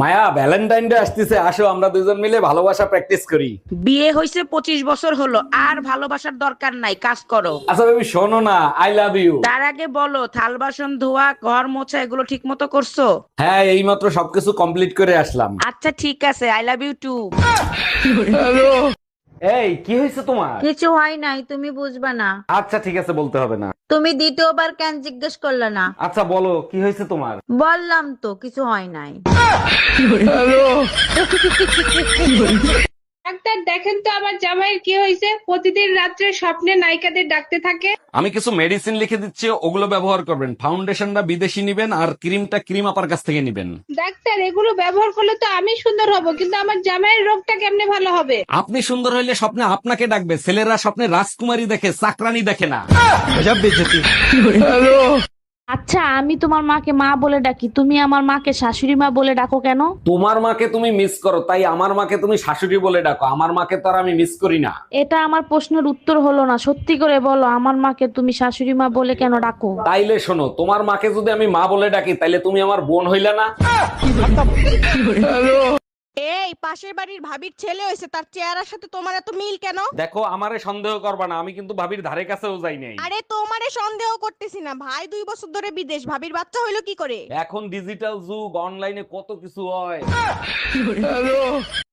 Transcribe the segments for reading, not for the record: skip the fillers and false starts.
মায়া, Valentine day আসতেছে, আসো আমরা দুজন মিলে ভালোবাসা প্র্যাকটিস করি। বিয়ে হয়েছে 25 বছর হলো, আর ভালোবাসার দরকার নাই, কাজ করো। আচ্ছা বেবি, শোনো না, আই লাভ ইউ। তার আগে বলো, থাল বাসন ধোয়া, ঘর মোছা এগুলো ঠিক মতো করছো? হ্যাঁ, এইমাত্র সবকিছু কমপ্লিট করে আসলাম। আচ্ছা ঠিক আছে, আই লাভ ইউ টু। এই, কি হয়েছে তোমার? কিছু হয় নাই, তুমি বুঝবা না। আচ্ছা ঠিক আছে, বলতে হবে না। তুমি দ্বিতীয়বার কেন জিজ্ঞেস করলে না? আচ্ছা বলো, কি হয়েছে তোমার? বললাম তো কিছু হয় নাই। ডাক্তার দেখেন তো আমার জামাইয়ের কি হয়েছে, প্রতিদিন রাত্রে স্বপ্নে নায়িকাদের ডাকতে থাকে। আমি কিছু মেডিসিন লিখে দিচ্ছি, ওগুলো ব্যবহার করবেন। ফাউন্ডেশনটা বিদেশি নিবেন, আর ক্রিমটা ক্রিম আপার কাছ থেকে নিবেন। ডাক্তার এগুলো ব্যবহার করলে তো আমি সুন্দর হব, কিন্তু আমার জামাইয়ের রোগটা কেমনে ভালো হবে? আপনি সুন্দর হইলে স্বপ্নে আপনাকে ডাকবে। ছেলেরা স্বপ্নে রাজকুমারী দেখে, চাকরানী দেখে না। আচ্ছা, আমি তোমার মাকে মা বলে ডাকি, তুমি আমার মাকে শাশুড়ি মা বলে ডাকো কেন? তোমার মাকে তুমি মিস করো, তাই আমার মাকে তুমি শাশুড়ি বলে ডাকো। আমার মাকে তো আর আমি মিস করি না। এটা আমার প্রশ্নের উত্তর হলো না। সত্যি করে বলো, আমার মাকে তুমি শাশুড়ি মা বলে কেন ডাকো? তাইলে শোনো, তোমার মাকে যদি আমি মা বলে ডাকি, তাইলে তুমি আমার বোন হইলা না। এই পাশের বাড়ির ভাবির ছেলে হয়েছে, তার চেহারার সাথে তোমার এত মিল কেন? দেখো, আমারে সন্দেহ করবা না, আমি কিন্তু ভাবির ধারে কাছেও যাই নাই। আরে তোমারে সন্দেহ করতেছি না, ভাই 2 বছর ধরে বিদেশ, ভাবির বাচ্চা হইলো কি করে? এখন ডিজিটাল যুগ, অনলাইনে কত কিছু হয়।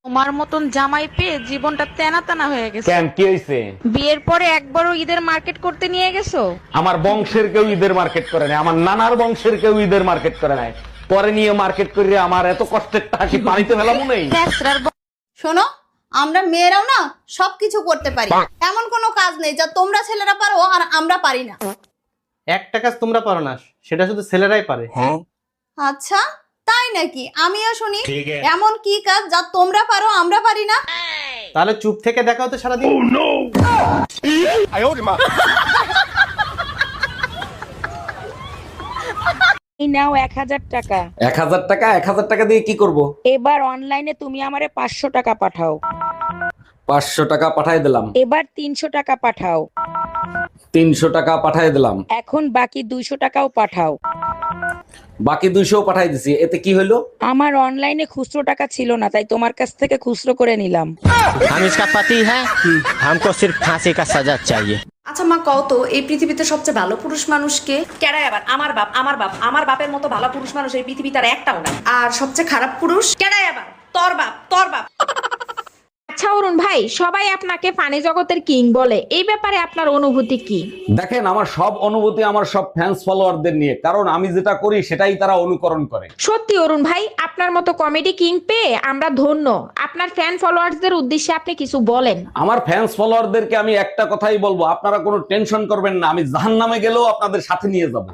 তোমার মতন জামাই পেয়ে জীবনটা তেনা তেনা হয়ে গেছে। কেন, কি হয়েছে? বিয়ের পরে একবারও ঈদের মার্কেট করতে নিয়ে গেছো? আমার বংশের কেউ ঈদের মার্কেট করে নাই, আমার নানার বংশের কেউ ঈদের মার্কেট করে নাই। পরে নিয়ে মার্কেট করে আমার এত কষ্টের টাকা কি পানিতে ফেলামু নেই? শোনো, আমরা মেয়েরাও না সবকিছু করতে পারি, এমন কোনো কাজ নেই যা তোমরা ছেলেরা পারো আর আমরা পারি না। একটা কাজ তোমরা পারো না, সেটা শুধু ছেলেরাই পারে। আচ্ছা তাই নাকি? আমিও শুনি এমন কি কাজ যা তোমরা পারো আমরা পারি না। তাহলে চুপ থেকে দেখাও তো সারাদিন। এই নাও 1000 টাকা। 1000 টাকা? 1000 টাকা দিয়ে কি করব? এবার অনলাইনে তুমি আমারে 500 টাকা পাঠাও। 500 টাকা পাঠাই দিলাম। এবার 300 টাকা পাঠাও। 300 টাকা পাঠাই দিলাম। এখন বাকি 200 টাকাও পাঠাও। বাকি 200 পাঠাই দিছি, এতে কি হলো? আমার অনলাইনে খুচরো টাকা ছিল না, তাই তোমার কাছ থেকে খুচরো করে নিলাম। हम इसका पति है, हमको सिर्फ फांसी का सजा चाहिए। আচ্ছা মা, কও তো এই পৃথিবীতে সবচেয়ে ভালো পুরুষ মানুষ কে? কেডাই আবার? আমার বাপ, আমার বাপ, আমার বাপের মতো ভালো পুরুষ মানুষ এই পৃথিবীতে আর একটাও নাই। আর সবচেয়ে খারাপ পুরুষ? কেডাই আবার? তোর বাপ, তোর বাপ। আচ্ছা অরুণ ভাই, সবাই আপনাকে ফানি জগতের কিং বলে, এই ব্যাপারে আপনার অনুভূতি কি? দেখেন, আমার সব অনুভূতি আমার সব ফ্যান্স ফলোয়ারদের নিয়ে, কারণ আমি যেটা করি সেটাই তারা অনুকরণ করে। সত্যি অরুণ ভাই, আপনার মতো কমেডি কিং পেয়ে আমরা ধন্য। আপনার ফ্যান ফলোয়ার্সদের উদ্দেশ্যে আপনি কিছু বলেন। আমার ফ্যান্স ফলোয়ারদেরকে আমি একটা কথাই বলবো, আপনারা কোনো টেনশন করবেন না, আমি জাহান্নামে গেলেও আপনাদের সাথে নিয়ে যাব।